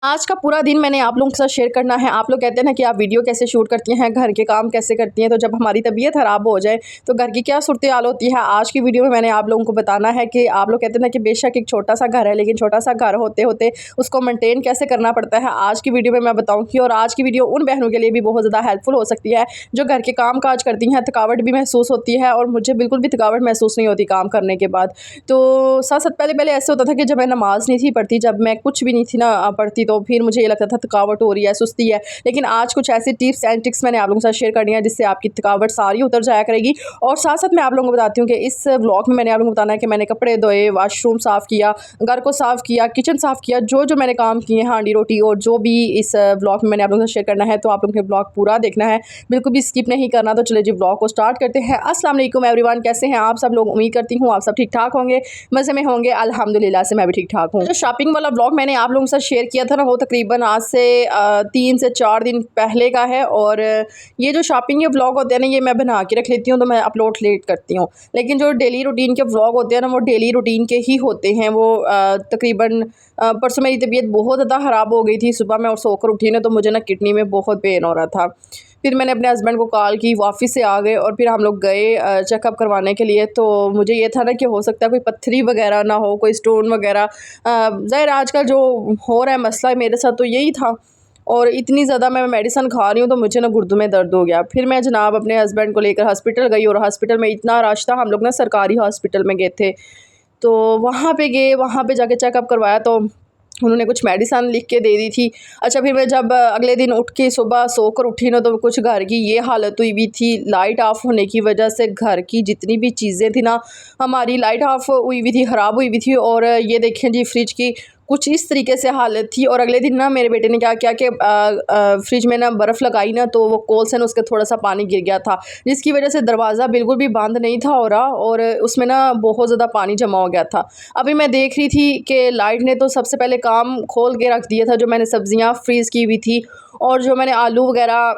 आज का पूरा दिन मैंने आप लोगों के साथ शेयर करना है। आप लोग कहते हैं ना कि आप वीडियो कैसे शूट करती हैं, घर के काम कैसे करती हैं, तो जब हमारी तबीयत ख़राब हो जाए तो घर की क्या सूरत हाल होती है। आज की वीडियो में मैंने आप लोगों को बताना है कि आप लोग कहते हैं ना कि बेशक एक छोटा सा घर है, लेकिन छोटा सा घर होते होते उसको मेंटेन कैसे करना पड़ता है, आज की वीडियो में मैं बताऊँगी। और आज की वीडियो उन बहनों के लिए भी बहुत ज़्यादा हेल्पफुल हो सकती है जो घर के काम काज करती हैं, थकावट भी महसूस होती है और मुझे बिल्कुल भी थकावट महसूस नहीं होती काम करने के बाद। तो साथ साथ पहले पहले ऐसे होता था कि जब मैं नमाज़ नहीं थी पढ़ती, जब मैं कुछ भी नहीं थी ना पढ़ती, तो फिर मुझे ये लगता था थकावट हो रही है, सुस्ती है। लेकिन आज कुछ ऐसी टिप्स एंड ट्रिक्स मैंने आप लोगों के साथ शेयर करनी है जिससे आपकी थकावट सारी उतर जाया करेगी। और साथ साथ मैं आप लोगों को बताती हूँ कि इस व्लॉग में मैंने आप लोगों को बताना है कि मैंने कपड़े धोए, वाशरूम साफ़ किया, घर को साफ़ किया, किचन साफ़ किया, जो जो मैंने काम किए हैं, हांडी रोटी और जो भी इस व्लॉग में मैंने आप लोगों के साथ शेयर करना है। तो आप लोगों के व्लॉग पूरा देखना है, बिल्कुल भी स्किप नहीं करना। तो चलिए जी व्लॉग को स्टार्ट करते हैं। अस्सलाम वालेकुम एवरीवन, कैसे हैं आप सब लोग? उम्मीद करती हूँ आप सब ठीक ठाक होंगे, मज़े में होंगे। अल्हम्दुलिल्लाह से मैं भी ठीक ठाक हूँ। जो शॉपिंग वाला व्लॉग मैंने आप लोगों के साथ शेयर किया था ना, वो तकरीबन आज से 3 से 4 दिन पहले का है। और ये जो शॉपिंग के व्लॉग होते हैं ना, ये मैं बना के रख लेती हूँ तो मैं अपलोड लेट करती हूँ। लेकिन जो डेली रूटीन के व्लॉग होते हैं ना, वो डेली रूटीन के ही होते हैं। वो तकरीबन परसों मेरी तबीयत बहुत ज़्यादा ख़राब हो गई थी। सुबह मैं और सोकर उठी ना, तो मुझे ना किडनी में बहुत पेन हो रहा था। फिर मैंने अपने हस्बैंड को कॉल की, वो ऑफिस से आ गए और फिर हम लोग गए चेकअप करवाने के लिए। तो मुझे ये था ना कि हो सकता है कोई पत्थरी वगैरह ना हो, कोई स्टोन वगैरह। ज़ाहिर आजकल जो हो रहा है मसला मेरे साथ तो यही था। और इतनी ज़्यादा मैं मेडिसन खा रही हूँ तो मुझे ना गुर्दों में दर्द हो गया। फिर मैं जनाब अपने हस्बैंड को लेकर हॉस्पिटल गई और हॉस्पिटल में इतना रश था। हम लोग ना सरकारी हॉस्पिटल में गए थे, तो वहाँ पे गए, वहाँ पे जाके चेकअप करवाया तो उन्होंने कुछ मेडिसन लिख के दे दी थी। अच्छा, फिर मैं जब अगले दिन उठ के सुबह सोकर उठी ना, तो कुछ घर की ये हालत हुई हुई थी। लाइट ऑफ होने की वजह से घर की जितनी भी चीज़ें थी ना, हमारी लाइट ऑफ हुई हुई थी, ख़राब हुई हुई थी। और ये देखें जी, फ्रिज की कुछ इस तरीके से हालत थी। और अगले दिन ना मेरे बेटे ने क्या किया कि फ्रिज में ना बर्फ़ लगाई ना, तो वो कोल से ना उसके थोड़ा सा पानी गिर गया था, जिसकी वजह से दरवाज़ा बिल्कुल भी बंद नहीं था हो रहा और उसमें ना बहुत ज़्यादा पानी जमा हो गया था। अभी मैं देख रही थी कि लाइट ने तो सबसे पहले काम खोल के रख दिया था। जो मैंने सब्ज़ियाँ फ्रीज़ की हुई थी और जो मैंने आलू वगैरह,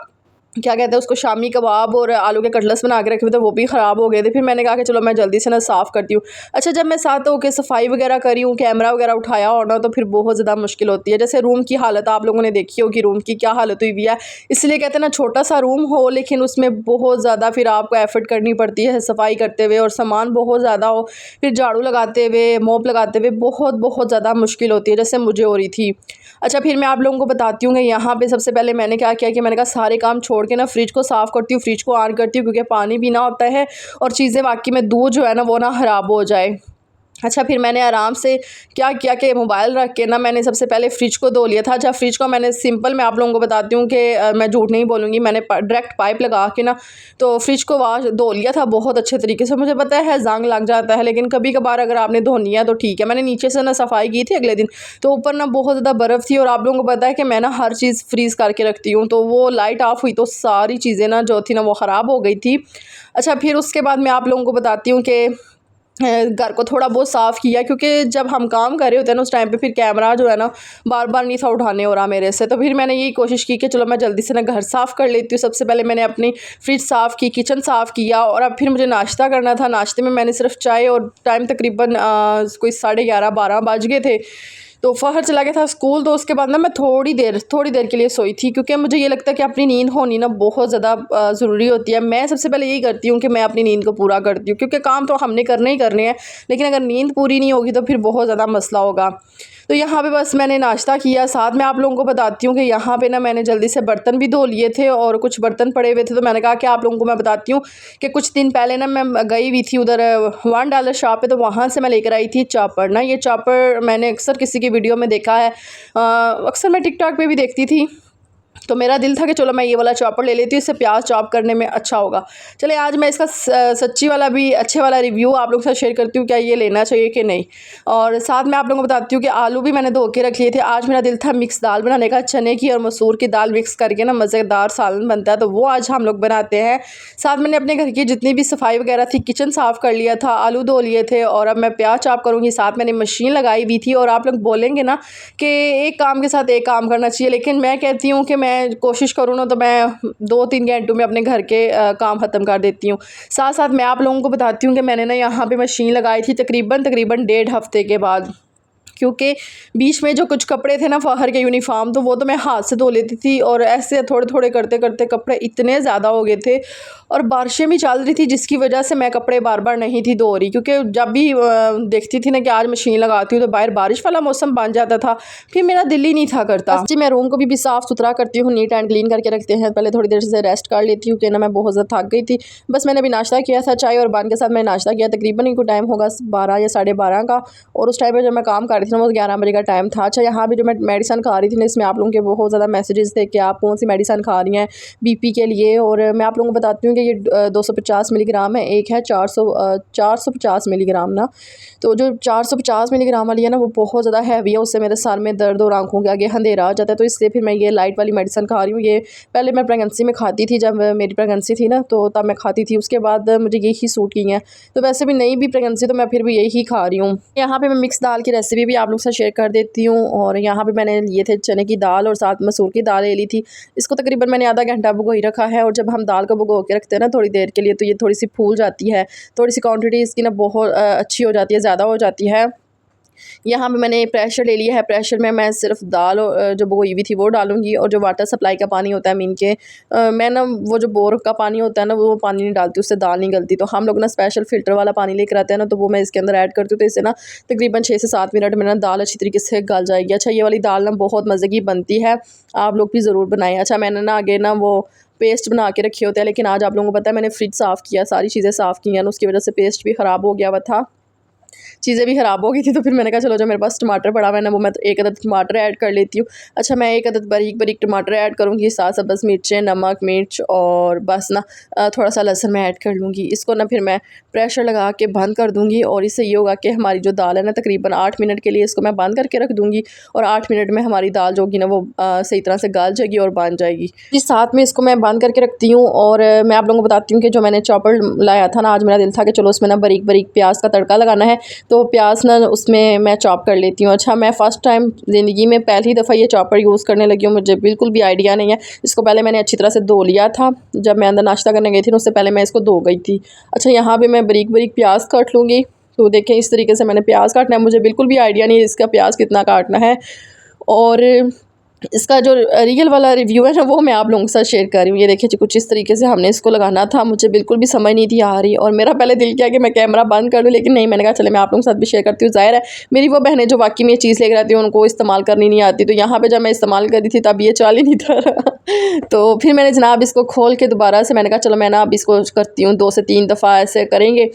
क्या कहते हैं उसको, शामी कबाब और आलू के कटलेट्स बना के रखे हुए थे, वो भी ख़राब हो गए थे। फिर मैंने कहा कि चलो मैं जल्दी से ना साफ़ करती हूँ। अच्छा, जब मैं साथ होकर सफाई वगैरह करी हूँ, कैमरा वगैरह उठाया और ना, तो फिर बहुत ज़्यादा मुश्किल होती है। जैसे रूम की हालत आप लोगों ने देखी होगी, रूम की क्या हालत हुई हुई है। इसलिए कहते हैं ना, छोटा सा रूम हो लेकिन उसमें बहुत ज़्यादा फिर आपको एफर्ट करनी पड़ती है सफाई करते हुए, और सामान बहुत ज़्यादा हो, फिर झाड़ू लगाते हुए, मोप लगाते हुए बहुत बहुत ज़्यादा मुश्किल होती है, जैसे मुझे हो रही थी। अच्छा, फिर मैं आप लोगों को बताती हूँ कि यहाँ पे सबसे पहले मैंने क्या किया कि मैंने कहा सारे काम छोड़ के ना फ्रिज को साफ़ करती हूँ, फ्रिज को ऑन करती हूँ, क्योंकि पानी पीना होता है और चीज़ें वाकई में दूध जो है ना वो ना ख़राब हो जाए। अच्छा, फिर मैंने आराम से क्या किया कि मोबाइल रख के ना मैंने सबसे पहले फ्रिज को धो लिया था। अच्छा, फ्रिज को मैंने सिंपल, मैं आप लोगों को बताती हूँ कि मैं झूठ नहीं बोलूँगी, मैंने डायरेक्ट पाइप लगा के ना तो फ्रिज को वाश धो लिया था बहुत अच्छे तरीके से। मुझे पता है जंग लग जाता है, लेकिन कभी कभार अगर आपने धोनी है तो ठीक है। मैंने नीचे से ना सफाई की थी अगले दिन, तो ऊपर ना बहुत ज़्यादा बर्फ़ थी और आप लोगों को पता है कि मैं ना हर चीज़ फ्रीज़ करके रखती हूँ। तो वो लाइट ऑफ हुई तो सारी चीज़ें ना जो थी ना वो ख़राब हो गई थी। अच्छा, फिर उसके बाद मैं आप लोगों को बताती हूँ कि घर को थोड़ा बहुत साफ़ किया, क्योंकि जब हम काम कर रहे होते हैं ना उस टाइम पे फिर कैमरा जो है ना बार बार नहीं था उठाने हो रहा मेरे से। तो फिर मैंने यही कोशिश की कि चलो मैं जल्दी से ना घर साफ़ कर लेती हूँ। सबसे पहले मैंने अपनी फ्रिज साफ़ की, किचन साफ़ किया, और अब फिर मुझे नाश्ता करना था। नाश्ते में मैंने सिर्फ चाय, और टाइम तकरीबन कोई 11:30-12 बज गए थे। तो फ़हर चला गया था स्कूल। तो उसके बाद ना मैं थोड़ी देर के लिए सोई थी, क्योंकि मुझे ये लगता है कि अपनी नींद होनी ना बहुत ज़्यादा ज़रूरी होती है। मैं सबसे पहले यही करती हूँ कि मैं अपनी नींद को पूरा करती हूँ, क्योंकि काम तो हमने करने ही करने हैं, लेकिन अगर नींद पूरी नहीं होगी तो फिर बहुत ज़्यादा मसला होगा। तो यहाँ पे बस मैंने नाश्ता किया। साथ में आप लोगों को बताती हूँ कि यहाँ पे ना मैंने जल्दी से बर्तन भी धो लिए थे और कुछ बर्तन पड़े हुए थे। तो मैंने कहा कि आप लोगों को मैं बताती हूँ कि कुछ दिन पहले ना मैं गई हुई थी उधर $1 शॉप पे, तो वहाँ से मैं लेकर आई थी चॉपर। ना ये चॉपर मैंने अक्सर किसी की वीडियो में देखा है, अक्सर मैं टिकटॉक पे भी देखती थी। तो मेरा दिल था कि चलो मैं ये वाला चॉपर ले लेती हूँ, इससे प्याज चॉप करने में अच्छा होगा। चले आज मैं इसका सच्ची वाला भी अच्छे वाला रिव्यू आप लोगों के साथ शेयर करती हूँ, क्या ये लेना चाहिए कि नहीं। और साथ में आप लोगों को बताती हूँ कि आलू भी मैंने धो के रख लिए थे। आज मेरा दिल था मिक्स दाल बनाने का, चने की और मसूर की दाल मिक्स करके ना मज़ेदार सालन बनता है, तो वो आज हम लोग बनाते हैं। साथ मैंने अपने घर की जितनी भी सफाई वगैरह थी, किचन साफ़ कर लिया था, आलू धो लिए थे, और अब मैं प्याज चॉप करूँगी। साथ मैंने मशीन लगाई हुई थी। और आप लोग बोलेंगे ना कि एक काम के साथ एक काम करना चाहिए, लेकिन मैं कहती हूँ कि मैं कोशिश करूँ ना तो मैं 2-3 घंटों में अपने घर के काम ख़त्म कर देती हूँ। साथ साथ मैं आप लोगों को बताती हूँ कि मैंने ना यहाँ पे मशीन लगाई थी तकरीबन 1.5 हफ़्ते के बाद। क्योंकि बीच में जो कुछ कपड़े थे ना फ़ाहर के यूनिफॉर्म, तो वो तो मैं हाथ से धो लेती थी और ऐसे थोड़े थोड़े करते करते कपड़े इतने ज़्यादा हो गए थे और बारिशें भी चल रही थी, जिसकी वजह से मैं कपड़े बार बार नहीं थी धो रही। क्योंकि जब भी देखती थी ना कि आज मशीन लगाती हूँ तो बाहर बारिश वाला मौसम बन जाता था, फिर मेरा दिल ही नहीं था करता। जी मैं रूम को भी साफ़ सुथरा करती हूँ, नीट एंड क्लीन करके रखते हैं। पहले थोड़ी देर से रेस्ट कर लेती हूँ कि ना मैं बहुत ज़्यादा थक गई थी। बस मैंने अभी नाश्ता किया था, चाय और बन के साथ मैंने नाश्ता किया। तकरीबन इनको टाइम होगा 12 या 12:30 का, और उस टाइम पर जब मैं काम कर रही थी ना वो 11 बजे का टाइम था। अच्छा यहाँ भी जो मैं मेडिसिन खा रही थी ना, इसमें आप लोगों के बहुत ज़्यादा मैसेजेस थे कि आप कौन सी मेडिसिन खा रही हैं बीपी के लिए। और मैं आप लोगों को बताती हूँ कि ये 250 मिलीग्राम है, एक है 450 मिलीग्राम ना। तो जो 450 मिलीग्राम वाली है ना वो बहुत ज़्यादा हैवी है, उससे मेरे सर में दर्द और आंखों के आगे अंधेरा आ जाता है। तो इसलिए फिर मैं ये लाइट वाली मेडिसिन खा रही हूँ। ये पहले मैं प्रेगनेंसी में खाती थी, जब मेरी प्रेगनेंसी थी ना तो तब मैं खाती थी, उसके बाद मुझे यही सूट की है। तो वैसे भी नहीं भी प्रेगनेंसी तो मैं फिर भी यही खा रही हूँ। यहाँ पे मैं मिक्स दाल की रेसिपी भी आप लोग से शेयर कर देती हूँ। और यहाँ पे मैंने लिए थे चने की दाल और साथ मसूर की दाल ले ली थी। इसको तकरीबन मैंने आधा घंटा भिगो ही रखा है। और जब हम दाल को भिगो के रखते हैं ना थोड़ी देर के लिए, तो ये थोड़ी सी फूल जाती है, थोड़ी सी क्वांटिटी इसकी ना बहुत अच्छी हो जाती है, ज़्यादा हो जाती है। यहाँ पे मैंने प्रेशर ले लिया है। प्रेशर में मैं सिर्फ दाल जो भिगोई हुई थी वो डालूंगी, और जो वाटर सप्लाई का पानी होता है मीन के, मैं ना वो जो बोर का पानी होता है ना वो पानी नहीं डालती, उससे दाल नहीं गलती। तो हम लोग ना स्पेशल फ़िल्टर वाला पानी लेकर आते हैं ना, तो वो मैं इसके अंदर ऐड करती हूँ। तो इससे ना तकरीबन 6 से 7 मिनट में ना दाल अच्छी तरीके से गल जाएगी। अच्छा ये वाली दाल ना बहुत मज़े की बनती है, आप लोग भी ज़रूर बनाएं। अच्छा मैंने ना आगे ना वो पेस्ट बना के रखे होते हैं, लेकिन आज आप लोगों को पता है मैंने फ्रिज साफ़ किया, सारी चीज़ें साफ़ की हैं, उसकी वजह से पेस्ट भी ख़राब हो गया हुआ था, चीज़ें भी ख़राब हो गई थी। तो फिर मैंने कहा चलो जो मेरे पास टमाटर पड़ा हुआ है ना वो मैं तो एक अदद टमाटर ऐड कर लेती हूँ। अच्छा मैं एक अदद बारीक बारीक टमाटर ऐड करूँगी, साथ साथ बस मिर्चें, नमक, मिर्च और बस ना थोड़ा सा लहसुन मैं ऐड कर लूँगी। इसको ना फिर मैं प्रेशर लगा के बंद कर दूँगी, और इससे ये होगा कि हमारी जो दाल है ना तकरीबन 8 मिनट के लिए इसको मैं बंद करके रख दूँगी, और 8 मिनट में हमारी दाल जो होगी ना वो सही तरह से गल जाएगी और बन जाएगी। जी साथ में इसको मैं बंद करके रखती हूँ। और मैं आप लोगों को बताती हूँ कि जो मैंने चॉपर लाया था ना, आज मेरा दिल था कि चलो उसमें ना बारीक बारीक प्याज का तड़का लगाना है, तो प्याज ना उसमें मैं चॉप कर लेती हूँ। अच्छा मैं फ़र्स्ट टाइम ज़िंदगी में पहली दफ़ा ये चॉपर यूज़ करने लगी हूँ, मुझे बिल्कुल भी आइडिया नहीं है। इसको पहले मैंने अच्छी तरह से धो लिया था, जब मैं अंदर नाश्ता करने गई थी उससे पहले मैं इसको धो गई थी। अच्छा यहाँ पे मैं बारीक बारीक प्याज काट लूँगी। तो देखें इस तरीके से मैंने प्याज काटना है, मुझे बिल्कुल भी आइडिया नहीं है इसका प्याज कितना काटना है। और इसका जो रियल वाला रिव्यू है ना वो मैं आप लोगों के साथ शेयर कर रही हूँ। ये देखिए कुछ इस तरीके से हमने इसको लगाना था, मुझे बिल्कुल भी समझ नहीं थी आ रही, और मेरा पहले दिल किया कि मैं कैमरा बंद कर दूँ, लेकिन नहीं, मैंने कहा चले मैं आप लोगों के साथ भी शेयर करती हूँ। ज़ाहिर है मेरी वो बहनें जो वाकई में ये चीज़ लेकर आती हैं उनको इस्तेमाल करनी नहीं आती, तो यहाँ पर जब मैं इस्तेमाल कर रही थी तब ये चाल ही नहीं था। तो फिर मैंने जनाब इसको खोल के दोबारा से मैंने कहा चलो मैं ना अब इसको करती हूँ 2 से 3 दफ़ा ऐसे करेंगे,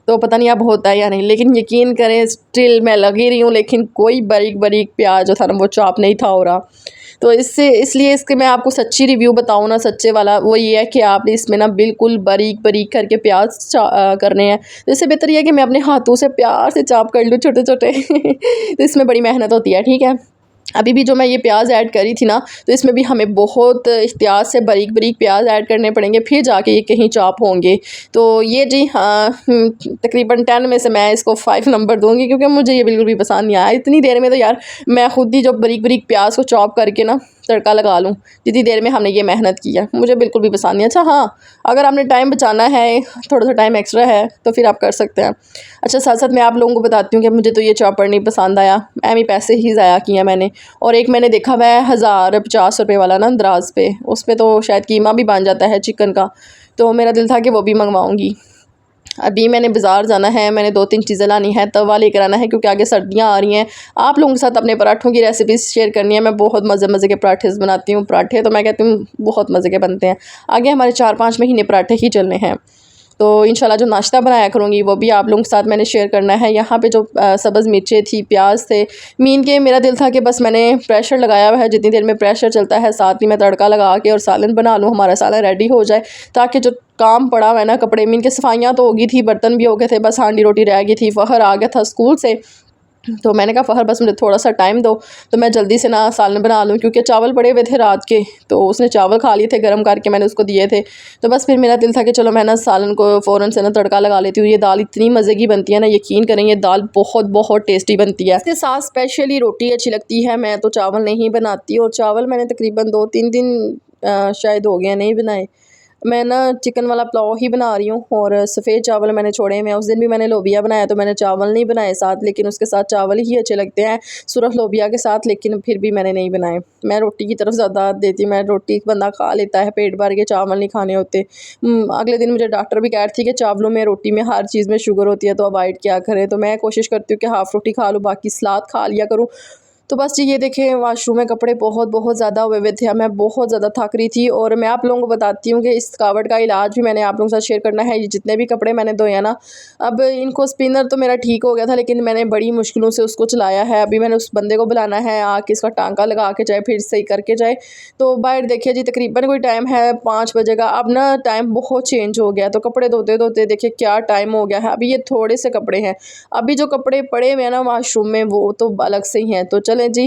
तो पता नहीं अब होता है या नहीं। लेकिन यकीन करें स्टिल मैं लगी रही हूँ, लेकिन कोई बारीक बारीक प्याज जो था ना वो चॉप नहीं था हो रहा। तो इसलिए इसके मैं आपको सच्ची रिव्यू बताऊँ ना, सच्चे वाला वो ये है कि आप इसमें ना बिल्कुल बारीक बारीक करके प्याज करने हैं। तो इससे बेहतर ये है कि मैं अपने हाथों से प्यार से चॉप कर लूँ छोटे छोटे। तो इसमें बड़ी मेहनत होती है, ठीक है। अभी भी जो मैं ये प्याज ऐड करी थी ना, तो इसमें भी हमें बहुत एहतियात से बारीक बारीक प्याज ऐड करने पड़ेंगे, फिर जाके ये कहीं चॉप होंगे। तो ये जी हाँ तकरीबन 10 में से मैं इसको 5 नंबर दूंगी, क्योंकि मुझे ये बिल्कुल भी पसंद नहीं आया। इतनी देर में तो यार मैं खुद ही जो बारीक बारीक प्याज को चॉप करके ना तड़का लगा लूँ, जितनी देर में हमने ये मेहनत की है, मुझे बिल्कुल भी पसंद नहीं। अच्छा हाँ, अगर आपने टाइम बचाना है, थोड़ा सा टाइम एक्स्ट्रा है तो फिर आप कर सकते हैं। अच्छा साथ साथ मैं आप लोगों को बताती हूँ कि मुझे तो ये चॉपर नहीं पसंद आया, एम ही पैसे ही ज़ाया किए मैंने। और एक मैंने देखा हुआ है 1050 रुपये वाला ना दराज पे, उस पर तो शायद कीमा भी बन जाता है चिकन का, तो मेरा दिल था कि वो भी मंगवाऊँगी। अभी मैंने बाज़ार जाना है, मैंने 2-3 चीज़ें लानी है, तवा लेकर आना है, क्योंकि आगे सर्दियाँ आ रही हैं। आप लोगों के साथ अपने पराठों की रेसिपीज़ शेयर करनी है। मैं बहुत मज़े मज़े के पराठे बनाती हूँ, पराठे तो मैं कहती हूँ बहुत मज़े के बनते हैं। आगे हमारे 4-5 महीने पराठे ही चलने हैं। तो इंशाल्लाह जो नाश्ता बनाया करूँगी वो भी आप लोगों के साथ मैंने शेयर करना है। यहाँ पे जो सब्ज़ मिर्चें थी, प्याज थे, मीन के मेरा दिल था कि बस मैंने प्रेशर लगाया हुआ है, जितनी देर में प्रेशर चलता है साथ ही मैं तड़का लगा के और सालन बना लूँ, हमारा सालन रेडी हो जाए, ताकि जो काम पड़ा हुआ है ना, कपड़े मीन के सफाइयाँ तो हो गई थी, बर्तन भी हो गए थे, बस हांडी रोटी रह गई थी। फ़खर आ गया था स्कूल से, तो मैंने कहा फ़खर बस मुझे थोड़ा सा टाइम दो, तो मैं जल्दी से ना सालन बना लूँ, क्योंकि चावल पड़े हुए थे रात के, तो उसने चावल खा लिए थे गर्म करके, मैंने उसको दिए थे। तो बस फिर मेरा दिल था कि चलो मैं ना सालन को फ़ौरन से ना तड़का लगा लेती हूँ। ये दाल इतनी मज़े की बनती है ना, यकीन करें ये दाल बहुत बहुत टेस्टी बनती है। इसके साथ स्पेशली रोटी अच्छी लगती है, मैं तो चावल नहीं बनाती, और चावल मैंने तकरीबन 2-3 दिन शायद हो गया नहीं बनाए। मैं ना चिकन वाला पुलाव ही बना रही हूँ और सफ़ेद चावल मैंने छोड़े हैं। उस दिन भी मैंने लोबिया बनाया तो मैंने चावल नहीं बनाए साथ, लेकिन उसके साथ चावल ही अच्छे लगते हैं सुरख लोबिया के साथ, लेकिन फिर भी मैंने नहीं बनाए। मैं रोटी की तरफ ज़्यादा देती हूँ, मैं रोटी बंदा खा लेता है पेट भर के, चावल नहीं खाने होते। अगले दिन मुझे डॉक्टर भी कह रही थी कि चावलों में, रोटी में, हर चीज़ में शुगर होती है तो अवॉइड क्या करें। तो मैं कोशिश करती हूँ कि हाफ़ रोटी खा लूँ, बाकी सलाद खा लिया करूँ। तो बस जी ये देखें, वॉशरूम में कपड़े बहुत बहुत ज़्यादा हुए हुए थे। मैं बहुत ज़्यादा थक रही थी और मैं आप लोगों को बताती हूँ कि इस थकावट का इलाज भी मैंने आप लोगों के साथ शेयर करना है। ये जितने भी कपड़े मैंने धोए हैं ना, अब इनको स्पिनर तो मेरा ठीक हो गया था, लेकिन मैंने बड़ी मुश्किलों से उसको चलाया है। अभी मैंने उस बंदे को बुलाना है आके इसका टांका लगा के जाए, फिर सही करके जाए। तो बाहर देखिए जी, तकरीबन कोई टाइम है 5 बजे का। अब ना टाइम बहुत चेंज हो गया, तो कपड़े धोते धोते देखिए क्या टाइम हो गया है। अभी ये थोड़े से कपड़े हैं, अभी जो कपड़े पड़े हुए हैं ना वॉशरूम में वो तो अलग से ही हैं। तो चलें जी,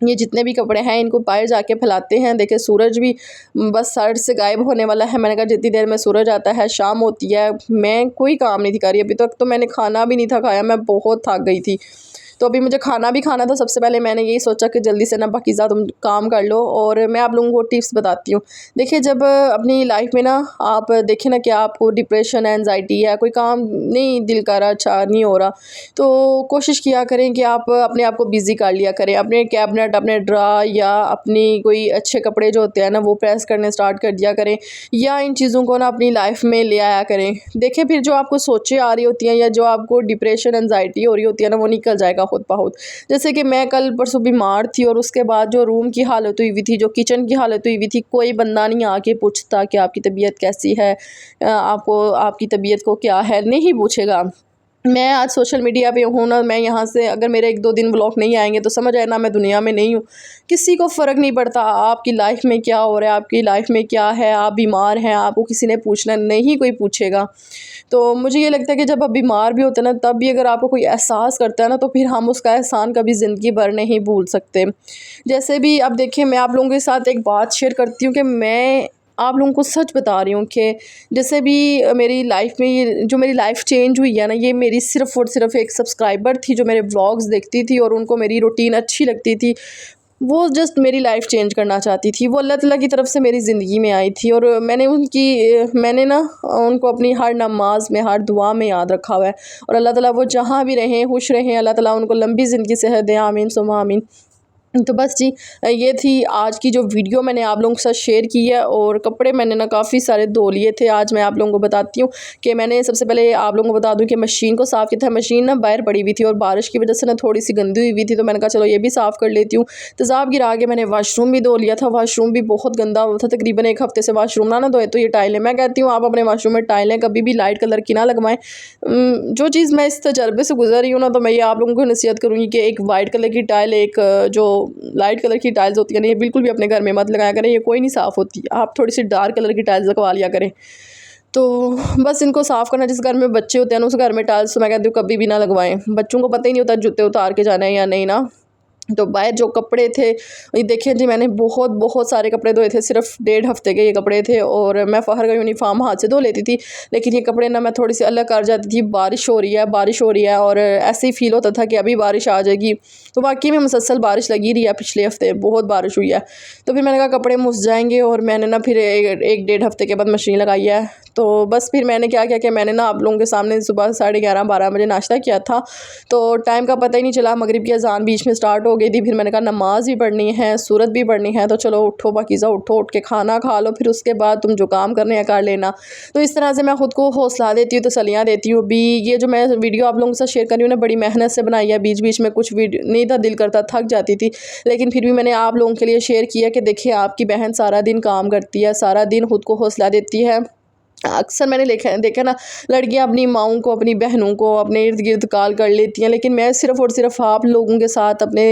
ये जितने भी कपड़े हैं इनको बाहर जाके फैलाते हैं। देखिए सूरज भी बस साइड से गायब होने वाला है। मैंने कहा जितनी देर में सूरज आता है शाम होती है, मैं कोई काम नहीं थी कर रही। अभी तक तो मैंने खाना भी नहीं था खाया, मैं बहुत थक गई थी। तो अभी मुझे खाना भी खाना था। सबसे पहले मैंने यही सोचा कि जल्दी से ना पाकीज़ा तुम काम कर लो, और मैं आप लोगों को टिप्स बताती हूँ। देखिए जब अपनी लाइफ में ना आप देखें ना कि आपको डिप्रेशन है, एनजाइटी है, कोई काम नहीं दिल कर रहा, अच्छा नहीं हो रहा, तो कोशिश किया करें कि आप अपने आप को बिज़ी कर लिया करें। अपने कैबिनेट, अपने ड्रा या अपनी कोई अच्छे कपड़े जो होते हैं ना वो प्रेस करने स्टार्ट कर दिया करें, या इन चीज़ों को ना अपनी लाइफ में ले आया करें। देखें फिर जो आपको सोचें आ रही होती हैं या जो आपको डिप्रेशन, एनजाइटी हो रही होती है ना, वो निकल जाएगा खुद ब खुद। जैसे कि मैं कल परसों बीमार थी और उसके बाद जो रूम की हालत हुई हुई थी, जो किचन की हालत हुई हुई थी, कोई बंदा नहीं आके पूछता कि आपकी तबीयत कैसी है, आपको आपकी तबीयत को क्या है, नहीं पूछेगा। मैं आज सोशल मीडिया पे हूँ ना, मैं यहाँ से अगर मेरे 1-2 दिन व्लॉग नहीं आएंगे तो समझ आए ना मैं दुनिया में नहीं हूँ। किसी को फ़र्क नहीं पड़ता आपकी लाइफ में क्या हो रहा है, आपकी लाइफ में क्या है, आप बीमार हैं, आपको किसी ने पूछना नहीं, कोई पूछेगा। तो मुझे ये लगता है कि जब आप बीमार भी होते हैं ना, तब भी अगर आपको कोई एहसास करता है ना, तो फिर हम उसका एहसान कभी ज़िंदगी भर नहीं भूल सकते। जैसे भी अब देखिए, मैं आप लोगों के साथ एक बात शेयर करती हूँ कि मैं आप लोगों को सच बता रही हूँ कि जैसे भी मेरी लाइफ में ये जो मेरी लाइफ चेंज हुई है ना, ये मेरी सिर्फ़ और सिर्फ एक सब्सक्राइबर थी जो मेरे व्लॉग्स देखती थी और उनको मेरी रूटीन अच्छी लगती थी। वो जस्ट मेरी लाइफ चेंज करना चाहती थी। वो अल्लाह ताला की तरफ से मेरी ज़िंदगी में आई थी और मैंने ना उनको अपनी हर नमाज में, हर दुआ में याद रखा हुआ है। और अल्लाह ताला वो जहाँ भी रहें खुश रहें, अल्लाह ताला उनको लंबी ज़िंदगी सेहत दें, आमीन सुम्मा आमीन। तो बस जी, ये थी आज की जो वीडियो मैंने आप लोगों के साथ शेयर की है। और कपड़े मैंने ना काफ़ी सारे धो लिए थे। आज मैं आप लोगों को बताती हूँ कि मैंने सबसे पहले आप लोगों को बता दूँ कि मशीन को साफ़ किया था। मशीन ना बाहर पड़ी हुई थी और बारिश की वजह से ना थोड़ी सी गंदी हुई थी, तो मैंने कहा चलो ये भी साफ़ कर लेती हूँ। तेज़ाब गिरा के मैंने वाशरूम भी धो लिया था। वाशरूम भी बहुत गंदा हुआ था, तकरीबन 1 हफ़्ते से वाशरूम ना धोए। तो ये टाइलें, मैं कहती हूँ आप अपने वाशरूम में टाइलें कभी भी लाइट कलर की ना लगवाएं। जो चीज़ मैं इस तजर्बे से गुजर रही हूँ ना, तो मैं ये आप लोगों को नसीहत करूँगी कि एक वाइट कलर की टाइल, एक जो लाइट कलर की टाइल्स होती है ना, ये बिल्कुल भी अपने घर में मत लगाया करें, ये कोई नहीं साफ़ होती। आप थोड़ी सी डार्क कलर की टाइल्स लगवा लिया करें। तो बस इनको साफ़ करना। जिस घर में बच्चे होते हैं ना, उस घर में टाइल्स तो मैं कहती हूँ कभी भी ना लगवाएं। बच्चों को पता ही नहीं होता जूते उतार के जाना है या नहीं ना। तो बाहर जो कपड़े थे, ये देखिए जी, मैंने बहुत बहुत सारे कपड़े धोए थे। सिर्फ 1.5 हफ़्ते के ये कपड़े थे और मैं फ़हर का यूनिफॉर्म हाथ से धो लेती थी, लेकिन ये कपड़े ना मैं थोड़ी सी अलग कर जाती थी। बारिश हो रही है, बारिश हो रही है, और ऐसे ही फ़ील होता था कि अभी बारिश आ जाएगी। तो वाकई में मुसलसल बारिश लगी रही है, पिछले हफ़्ते बहुत बारिश हुई है। तो फिर मैंने कहा कपड़े मुस जाएंगे, और मैंने ना फिर 1-1.5 हफ़्ते के बाद मशीन लगाई है। तो बस फिर मैंने क्या किया कि मैंने ना आप लोगों के सामने सुबह 11:30-12 बजे नाश्ता किया था। तो टाइम का पता ही नहीं चला, मगरिब की अज़ान बीच में स्टार्ट हो गई थी। फिर मैंने कहा नमाज भी पढ़नी है, सूरत भी पढ़नी है, तो चलो उठो पाकीज़ा, उठो, उठ के खाना खा लो, फिर उसके बाद तुम जो काम करने हैं कर लेना। तो इस तरह से मैं ख़ुद को हौसला देती हूँ, तसल्लियाँ देती हूँ। भी ये जो मैं वीडियो आप लोगों के साथ शेयर कर रही हूँ ना, बड़ी मेहनत से बनाई है। बीच बीच में कुछ वीडियो नहीं था, दिल करता, थक जाती थी, लेकिन फिर भी मैंने आप लोगों के लिए शेयर किया कि देखिए आपकी बहन सारा दिन काम करती है, सारा दिन खुद को हौसला देती है। अक्सर मैंने देखा ना, लड़कियां अपनी माओं को, अपनी बहनों को अपने इर्द गिर्द कॉल कर लेती हैं, लेकिन मैं सिर्फ़ और सिर्फ आप लोगों के साथ अपने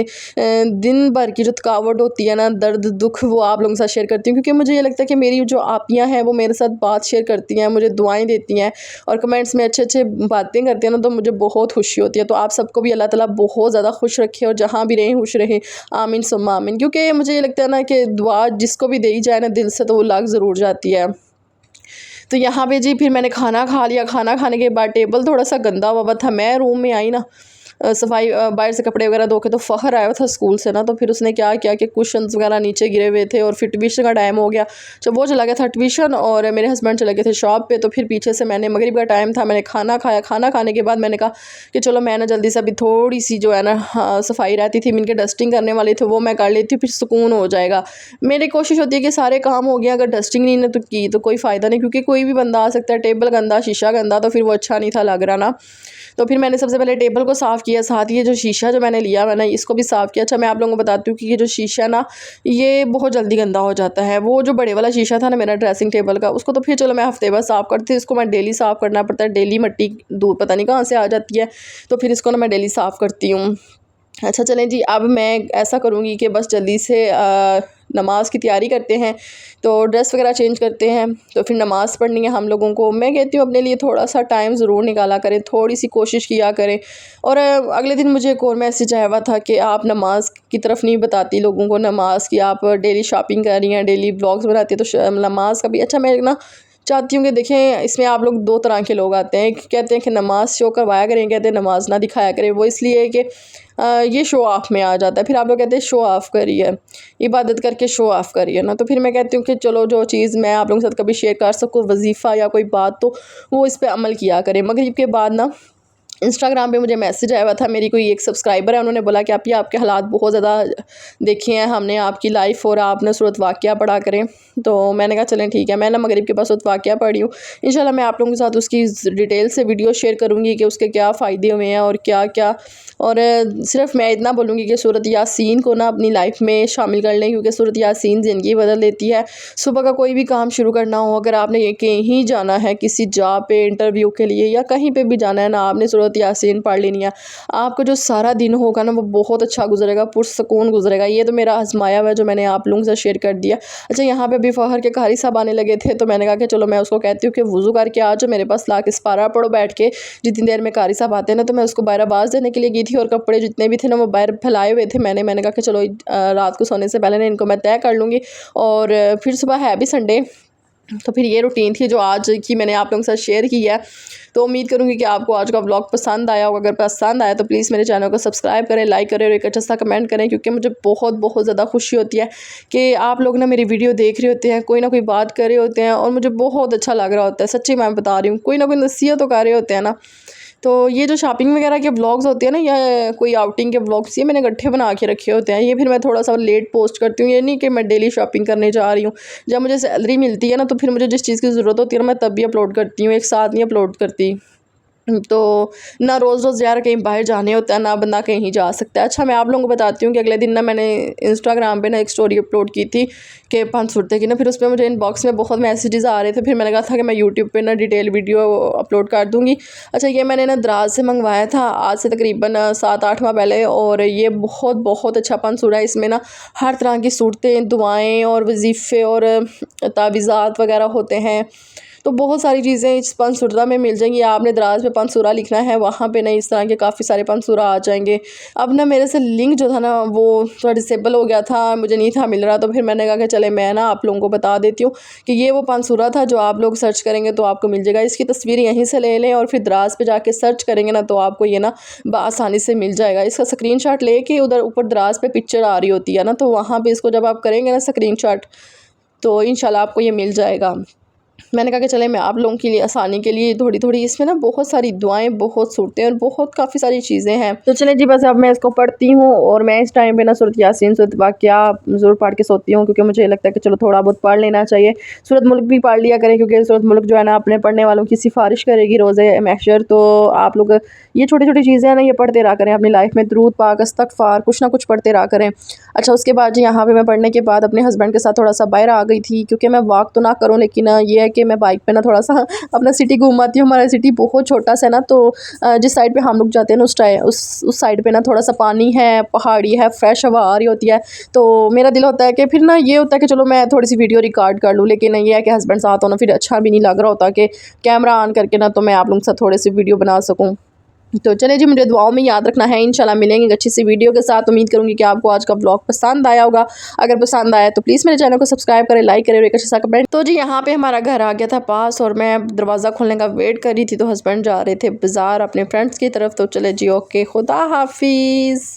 दिन भर की जो थकावट होती है ना, दर्द दुख, वो आप लोगों के साथ शेयर करती हूँ। क्योंकि मुझे ये लगता है कि मेरी जो आपियाँ हैं वो मेरे साथ बात शेयर करती हैं, मुझे दुआएं देती हैं और कमेंट्स में अच्छे अच्छे बातें करती हैं ना, तो मुझे बहुत खुशी होती है। तो आप सबको भी अल्लाह ताला बहुत ज़्यादा खुश रखे और जहाँ भी रहें खुश रहें, आमीन सुम्मा आमीन। क्योंकि मुझे ये लगता है ना कि दुआ जिसको भी दी जाए ना दिल से, तो वो लग ज़रूर जाती है। तो यहाँ पे जी फिर मैंने खाना खा लिया। खाना खाने के बाद टेबल थोड़ा सा गंदा हुआ था। मैं रूम में आई ना, सफाई बाहर से कपड़े वगैरह धो के तो फ़हर आया था स्कूल से ना, तो फिर उसने क्या किया कि कुशन्स वगैरह नीचे गिरे हुए थे और फिर ट्यूशन का टाइम हो गया। जब वो चला गया था ट्यूशन और मेरे हस्बैंड चले गए थे शॉप पे, तो फिर पीछे से मैंने मगरिब का टाइम था, मैंने खाना खाया। खाना खाने के बाद मैंने कहा कि चलो मैं ना जल्दी से अभी थोड़ी सी जो है ना सफाई रहती थी, इनके डस्टिंग करने वाले थे वो मैं कर लेती हूँ, फिर सुकून हो जाएगा। मेरी कोशिश होती है कि सारे काम हो गया, अगर डस्टिंग नहीं ने तो की तो कोई फ़ायदा नहीं, क्योंकि कोई भी बंदा आ सकता है। टेबल गंदा, शीशा गंदा, तो फिर वो अच्छा नहीं था लग रहा ना। तो फिर मैंने सबसे पहले टेबल को साफ़ किया, साथ ही ये जो शीशा जो मैंने लिया मैंने इसको भी साफ़ किया। अच्छा मैं आप लोगों को बताती हूँ कि ये जो शीशा ना ये बहुत जल्दी गंदा हो जाता है। वो जो बड़े वाला शीशा था ना मेरा ड्रेसिंग टेबल का, उसको तो फिर चलो मैं हफ्ते बाद साफ़ करती हूँ, इसको मैं डेली साफ़ करना पड़ता है। डेली मिट्टी दूर पता नहीं कहाँ से आ जाती है, तो फिर इसको ना मैं डेली साफ़ करती हूँ। अच्छा चलें जी, अब मैं ऐसा करूँगी कि बस जल्दी से नमाज़ की तैयारी करते हैं, तो ड्रेस वगैरह चेंज करते हैं, तो फिर नमाज़ पढ़नी है हम लोगों को। मैं कहती हूँ अपने लिए थोड़ा सा टाइम ज़रूर निकाला करें, थोड़ी सी कोशिश किया करें। और अगले दिन मुझे एक और मैसेज आया हुआ था कि आप नमाज़ की तरफ नहीं बताती लोगों को, नमाज़ की आप डेली शॉपिंग कर रही हैं, डेली ब्लॉग्स बनाती है, तो नमाज़ का भी अच्छा मैं ना चाहती हूँ कि देखें इसमें आप लोग दो तरह के लोग आते हैं। कहते हैं कि नमाज़ शो करवाया करें, कहते हैं नमाज़ ना दिखाया करें। वो इसलिए है कि ये शो ऑफ में आ जाता है। फिर आप लोग कहते हैं शो ऑफ करिए, इबादत करके शो ऑफ करिए ना। तो फिर मैं कहती हूँ कि चलो जो चीज़ मैं आप लोगों के साथ कभी शेयर कर सकूँ, वजीफ़ा या कोई बात, तो वो इस पर अमल किया करें। मगरिब के बाद ना इंस्टाग्राम पे मुझे मैसेज आया हुआ था, मेरी कोई एक सब्सक्राइबर है, उन्होंने बोला कि आप ये आपके हालात बहुत ज़्यादा देखे हैं हमने आपकी लाइफ और आपने सूरत वाक़या पढ़ा करें। तो मैंने कहा चलें ठीक है, मैं ना मगरिब के पास सूरत वाक़या पढ़ी हूँ। इंशाल्लाह मैं आप लोगों के साथ उसकी डिटेल से वीडियो शेयर करूँगी कि उसके क्या फ़ायदे हुए हैं और क्या क्या। और सिर्फ मैं इतना बोलूँगी कि सूरत यासीन को ना अपनी लाइफ में शामिल कर लें, क्योंकि सूरत यासीन ज़िंदगी बदल देती है। सुबह का कोई भी काम शुरू करना हो, अगर आपने ये कहीं जाना है किसी जॉब पे इंटरव्यू के लिए या कहीं पे भी जाना है ना, आपने सूरत यासीन पढ़ लेनी है, आपको जो सारा दिन होगा ना वो बहुत अच्छा गुजरेगा, पुरसकून गुजरेगा। ये तो मेरा आजमाया हुआ है जो मैंने आप लोगों से शेयर कर दिया। अच्छा यहाँ पे अभी फ़हर के कारी साहब आने लगे थे, तो मैंने कहा कि चलो मैं उसको कहती हूँ कि वज़ू करके आ जाओ मेरे पास, ला के इस्पारा पढ़ो बैठ के। जितनी देर में कारी साहब आते हैं ना, तो मैं उसको बाहर आवाज़ देने के लिए गई थी और कपड़े जितने भी थे ना वो बाहर फैलाए हुए थे। मैंने कहा कि चलो रात को सोने से पहले ना इनको मैं तय कर लूँगी। और फिर सुबह है भी संडे, तो फिर ये रूटीन थी जो आज की मैंने आप लोगों के साथ शेयर की है। तो उम्मीद करूँगी कि आपको आज का व्लॉग पसंद आया होगा। अगर पसंद आया तो प्लीज़ मेरे चैनल को सब्सक्राइब करें, लाइक करें और एक अच्छा सा कमेंट करें, क्योंकि मुझे बहुत बहुत ज़्यादा खुशी होती है कि आप लोग ना मेरी वीडियो देख रहे होते हैं, कोई ना कोई बात कर रहे होते हैं और मुझे बहुत अच्छा लग रहा होता है। सच्ची मैं बता रही हूँ, कोई ना कोई नसीहत तो कर रहे होते हैं ना। तो ये जो शॉपिंग वगैरह के व्लॉग्स होते हैं ना या कोई आउटिंग के व्लॉग्स, ये मैंने इकट्ठे बना के रखे होते हैं। ये फिर मैं थोड़ा सा लेट पोस्ट करती हूँ, ये नहीं कि मैं डेली शॉपिंग करने जा रही हूँ। जब मुझे सैलरी मिलती है ना, तो फिर मुझे जिस चीज़ की ज़रूरत होती है ना मैं तब भी अपलोड करती हूँ, एक साथ नहीं अपलोड करती। तो ना रोज़ रोज़ यार कहीं बाहर जाने होता है, ना बंदा कहीं जा सकता है। अच्छा मैं आप लोगों को बताती हूँ कि अगले दिन ना मैंने इंस्टाग्राम पे ना एक स्टोरी अपलोड की थी कि 500 की ना, फिर उस पर मुझे इनबॉक्स में बहुत मैसेजेस आ रहे थे। फिर मैंने कहा था कि मैं यूट्यूब पे ना डिटेल वीडियो अपलोड कर दूँगी। अच्छा ये मैंने ना दराज से मंगवाया था आज से तकरीबन 7-8 माह पहले, और ये बहुत बहुत अच्छा पंसूरा है। इसमें ना हर तरह की सूरतें, दुआएँ और वजीफ़े और तावीज़ात वगैरह होते हैं। तो बहुत सारी चीज़ें इस पंसूरा में मिल जाएंगी। आपने दराज पे पंसूरा लिखना है, वहाँ पे ना इस तरह के काफ़ी सारे पंसूरा आ जाएंगे। अब ना मेरे से लिंक जो था ना वो थोड़ा डिसेबल हो गया था, मुझे नहीं था मिल रहा, तो फिर मैंने कहा कि चले मैं ना आप लोगों को बता देती हूँ कि ये वो पंसूरा था जो आप लोग सर्च करेंगे तो आपको मिल जाएगा। इसकी तस्वीर यहीं से ले लें और फिर दराज पे जाके सर्च करेंगे ना, तो आपको ये ना आसानी से मिल जाएगा। इसका स्क्रीनशॉट लेके उधर ऊपर दराज पे पिक्चर आ रही होती है ना, तो वहाँ पे इसको जब आप करेंगे ना स्क्रीनशॉट, तो इंशाल्लाह आपको ये मिल जाएगा। मैंने कहा कि चले मैं आप लोगों के लिए आसानी के लिए थोड़ी थोड़ी इसमें ना बहुत सारी दुआएं, बहुत सूरतें और बहुत काफ़ी सारी चीज़ें हैं। तो चले जी बस अब मैं इसको पढ़ती हूँ, और मैं इस टाइम पे ना सूरत यासीन, सूरत वाक़या ज़रूर पढ़ के सोती हूँ, क्योंकि मुझे लगता है कि चलो थोड़ा बहुत पढ़ लेना चाहिए। सूरत मुल्क भी पढ़ लिया करें, क्योंकि सूरत मुल्क जो है ना अपने पढ़ने वालों की सिफारिश करेगी रोज़े महशर। तो आप लोग ये छोटी छोटी चीज़ें हैं ना ये पढ़ते रहा करें अपनी लाइफ में, दुरूद पाक, इस्तग़फ़ार, कुछ ना कुछ पढ़ते रहा करें। अच्छा उसके बाद जी यहाँ पे मैं पढ़ने के बाद अपने हस्बैंड के साथ थोड़ा सा बाहर आ गई थी, क्योंकि मैं वॉक तो ना करूँ लेकिन ये है कि मैं बाइक पे ना थोड़ा सा अपना सिटी घूमाती हूँ। हमारा सिटी बहुत छोटा सा है ना, तो जिस साइड पे हम लोग जाते हैं ना उस साइड पे ना थोड़ा सा पानी है, पहाड़ी है, फ्रेश हवा आ रही होती है। तो मेरा दिल होता है कि फिर ना ये होता है कि चलो मैं थोड़ी सी वीडियो रिकॉर्ड कर लूँ, लेकिन ये है कि हस्बैंड साथ हो ना फिर अच्छा भी नहीं लग रहा होता कि कैमरा ऑन करके ना तो मैं आप लोगों के साथ थोड़ी सी वीडियो बना सकूँ। तो चले जी, मुझे दुआओं में याद रखना है। इंशाल्लाह मिलेंगे एक अच्छी सी वीडियो के साथ। उम्मीद करूँगी कि आपको आज का ब्लॉग पसंद आया होगा। अगर पसंद आया तो प्लीज़ मेरे चैनल को सब्सक्राइब करें, लाइक करें और एक अच्छा सा कमेंट। तो जी यहाँ पे हमारा घर आ गया था पास और मैं दरवाज़ा खोलने का वेट कर रही थी, तो हस्बैंड जा रहे थे बाज़ार अपने फ्रेंड्स की तरफ। तो चले जी, ओके, खुदा हाफिज़।